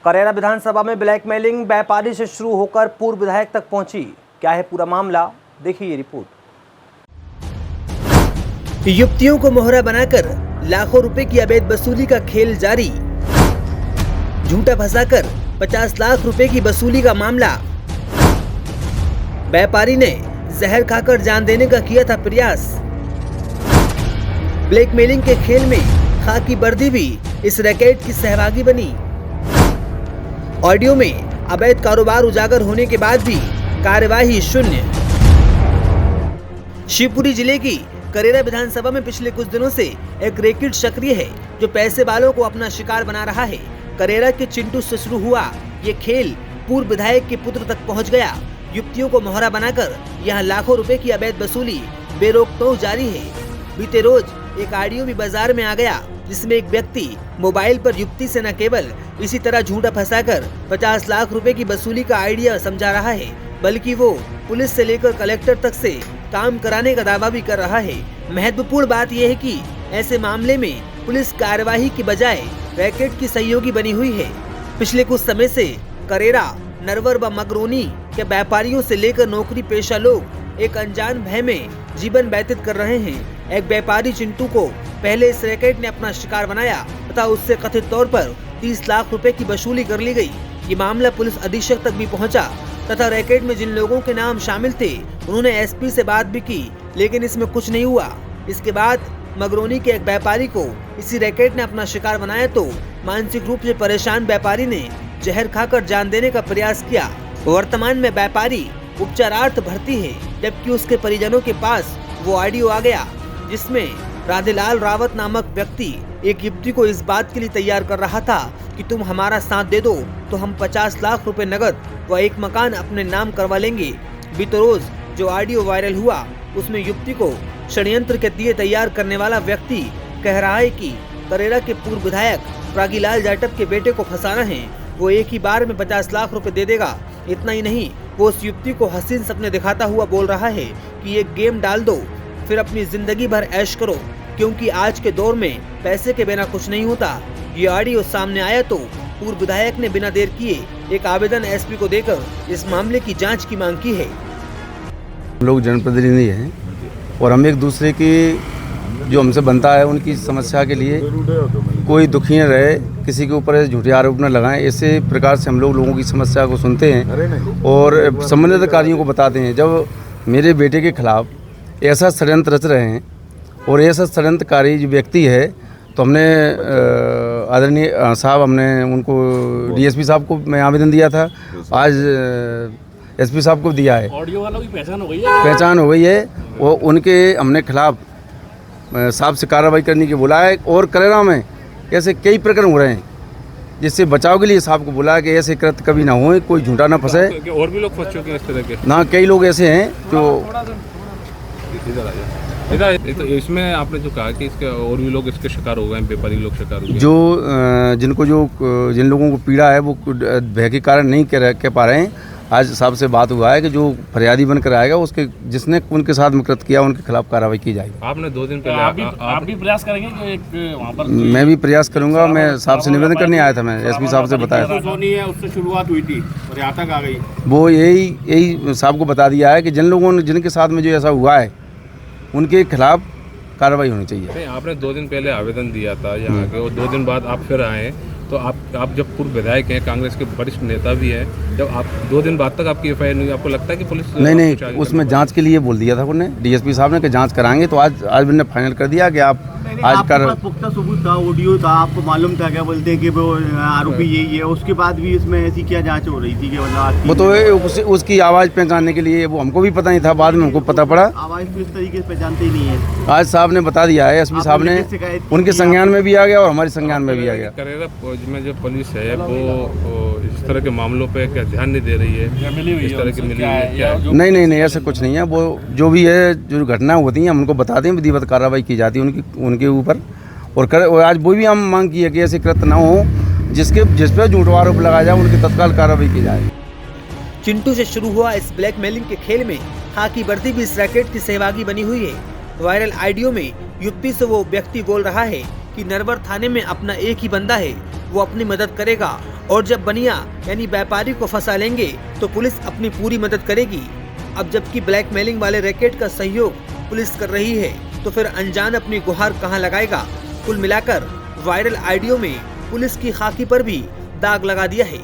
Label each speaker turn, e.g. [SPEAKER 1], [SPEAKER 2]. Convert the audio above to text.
[SPEAKER 1] करेरा विधानसभा में ब्लैकमेलिंग व्यापारी से शुरू होकर पूर्व विधायक तक पहुंची। क्या है पूरा मामला, देखिए ये रिपोर्ट।
[SPEAKER 2] युवतियों को मोहरा बनाकर लाखों रुपए की अवैध वसूली का खेल जारी। झूठा फंसाकर 50 लाख रुपए की वसूली का मामला। व्यापारी ने जहर खाकर जान देने का किया था प्रयास। ब्लैकमेलिंग के खेल में खाकी वर्दी भी इस रैकेट की सहभागी बनी। ऑडियो में अवैध कारोबार उजागर होने के बाद भी कार्यवाही शून्य। शिवपुरी जिले की करेरा विधानसभा में पिछले कुछ दिनों से एक रैकेट सक्रिय है जो पैसे वालों को अपना शिकार बना रहा है। करेरा के चिंटू से शुरू हुआ ये खेल पूर्व विधायक के पुत्र तक पहुंच गया। युवतियों को मोहरा बनाकर यहां लाखों रुपए की अवैध वसूली बेरोक-टोक जारी है। बीते रोज एक ऑडियो भी बाजार में आ गया जिसमें एक व्यक्ति मोबाइल पर युवती से न केवल इसी तरह झूठा फंसाकर 50 लाख रुपए की वसूली का आइडिया समझा रहा है, बल्कि वो पुलिस से लेकर कलेक्टर तक से काम कराने का दावा भी कर रहा है। महत्वपूर्ण बात यह है कि ऐसे मामले में पुलिस कार्यवाही की बजाय रैकेट की सहयोगी बनी हुई है। पिछले कुछ समय से करेरा, नरवर व मगरोनी के व्यापारियों से लेकर नौकरी पेशा लोग एक अनजान भय में जीवन व्यतीत कर रहे हैं। एक व्यापारी चिंटू को पहले इस रैकेट ने अपना शिकार बनाया तथा उससे कथित तौर पर 30 लाख रुपए की वसूली कर ली गई। ये मामला पुलिस अधीक्षक तक भी पहुंचा तथा रैकेट में जिन लोगों के नाम शामिल थे उन्होंने एसपी से बात भी की, लेकिन इसमें कुछ नहीं हुआ। इसके बाद मगरोनी के एक व्यापारी को इसी रैकेट ने अपना शिकार बनाया तो मानसिक रूप से परेशान व्यापारी ने जहर खाकर जान देने का प्रयास किया। वर्तमान में व्यापारी उपचारार्थ भर्ती है, जबकि उसके परिजनों के पास वो ऑडियो आ गया जिसमें राधेलाल रावत नामक व्यक्ति एक युवती को इस बात के लिए तैयार कर रहा था कि तुम हमारा साथ दे दो तो हम 50 लाख रुपए नगद व एक मकान अपने नाम करवा लेंगे। बीते रोज जो ऑडियो वायरल हुआ उसमें युवती को षड्यंत्र के दिए तैयार करने वाला व्यक्ति कह रहा है कि करेरा के पूर्व विधायक प्रागीलाल जाटव के बेटे को फंसाना है, वो एक ही बार में 50 लाख रुपए दे देगा। इतना ही नहीं, वो उस युवती को हसीन सपने दिखाता हुआ बोल रहा है कि ये गेम डाल दो फिर अपनी जिंदगी भर ऐश करो, क्योंकि आज के दौर में पैसे के बिना कुछ नहीं होता। ये ऑडियो सामने आया तो पूर्व विधायक ने बिना देर किए एक आवेदन एसपी को देकर इस मामले की जांच की मांग की है।
[SPEAKER 3] हम लोग जनप्रतिनिधि हैं और हम एक दूसरे की जो हमसे बनता है उनकी समस्या के लिए कोई दुखी न रहे, किसी के ऊपर झूठे आरोप न लगाएं। ऐसे प्रकार से हम लोगों की समस्या को सुनते हैं और संबंधित अधिकारियों को बताते हैं। जब मेरे बेटे के खिलाफ ऐसा षड्यंत्र रच रहे हैं और ऐसा षड्यंत्रकारी जो व्यक्ति है तो हमने आदरणीय साहब हमने उनको डीएसपी साहब को मैं आवेदन दिया था, आज एसपी साहब को दिया है।
[SPEAKER 4] ऑडियो वालों की
[SPEAKER 3] पहचान हो गई है और उनके हमने खिलाफ साहब से कार्रवाई करने की बोला है। और करेरा में ऐसे कई प्रकरण हो रहे हैं जिससे बचाव के लिए साहब को बोला है कि ऐसे कृत्य कभी ना होए, कोई झूठा ना फंसे।
[SPEAKER 4] और भी लोग फंस चुके हैं इस तरह के?
[SPEAKER 3] ना, कई लोग ऐसे हैं जो
[SPEAKER 4] तो इसमें आपने जो कहा कि इसके और भी लोग इसके शिकार हो गए हैं, व्यापारी लोग शिकार हो गए,
[SPEAKER 3] जिन लोगों को पीड़ा है वो भय के कारण नहीं कह पा रहे हैं। आज साहब से बात हुआ है कि जो फरियादी बनकर आएगा उसके जिसने उनके साथ में कृत्य किया उनके खिलाफ कार्रवाई की जाएगी।
[SPEAKER 4] आपने 2 दिन पहले आप भी प्रयास करेंगे कि एक वहाँ पर?
[SPEAKER 3] मैं भी प्रयास करूंगा। मैं साहब से निवेदन करने आया था, मैं एसपी साहब से बताया था।
[SPEAKER 4] उससे शुरुआत हुई थी और यहाँ तक आ गई।
[SPEAKER 3] वो यही साहब को बता दिया है कि जिन लोगों ने जिनके साथ में जो ऐसा हुआ है उनके खिलाफ कार्रवाई होनी चाहिए।
[SPEAKER 4] आपने 2 दिन पहले आवेदन दिया था यहाँ के और 2 दिन बाद आप फिर आए, तो आप जब पूर्व विधायक हैं, कांग्रेस के वरिष्ठ नेता भी हैं, जब आप 2 दिन बाद तक आपकी एफआईआर नहीं, आपको लगता है कि पुलिस
[SPEAKER 3] नहीं उसमें जांच के लिए बोल दिया था उन्होंने, डीएसपी साहब ने कि जांच कराएंगे। तो आज मैंने फाइनल कर दिया कि आप आज कर
[SPEAKER 5] पुख्ता सबूत था, ऑडियो था, आपको मालूम था, क्या बोलते हैं कि वो आरोपी यही है, उसके बाद भी इसमें ऐसी क्या जांच हो रही थी कि मतलब
[SPEAKER 3] वो तो उसकी आवाज़ पहचानने के लिए, वो हमको भी पता नहीं था, बाद में हमको पता पड़ा।
[SPEAKER 5] आवाज़ तो इस तरीके से पहचानते ही नहीं है।
[SPEAKER 3] आज साहब ने बता दिया है, एसपी साहब ने, उनके संज्ञान में भी आ गया और हमारे संज्ञान में भी आ गया।
[SPEAKER 4] करेरा में जो पुलिस है वो इस तरह के मामलों पे क्या ध्यान नहीं दे रही है? इस तरह की मिली है क्या?
[SPEAKER 3] नहीं ऐसा कुछ नहीं है। वो जो भी है, जो घटना होती है हम उनको बताते हैं, विधिवत कार्रवाई की जाती है उनके ऊपर। और आज वो भी हम मांग की है कि ऐसे कृत्य ना हो जिस पर झूठा आरोप लगाया जाए, उनकी तत्काल कार्रवाई की जाए।
[SPEAKER 2] चिंटू से शुरू हुआ इस ब्लैकमेलिंग के खेल में खाकी वर्दी भी इस रैकेट की सहभागी बनी हुई है। वायरल ऑडियो में युवती से वो व्यक्ति बोल रहा है कि नरवर थाने में अपना एक ही बंदा है, वो अपनी मदद करेगा और जब बनिया यानी व्यापारी को फंसा लेंगे तो पुलिस अपनी पूरी मदद करेगी। अब जबकि ब्लैकमेलिंग वाले रैकेट का सहयोग पुलिस कर रही है तो फिर अनजान अपनी गुहार कहां लगाएगा। कुल मिलाकर वायरल ऑडियो में पुलिस की खाकी पर भी दाग लगा दिया है।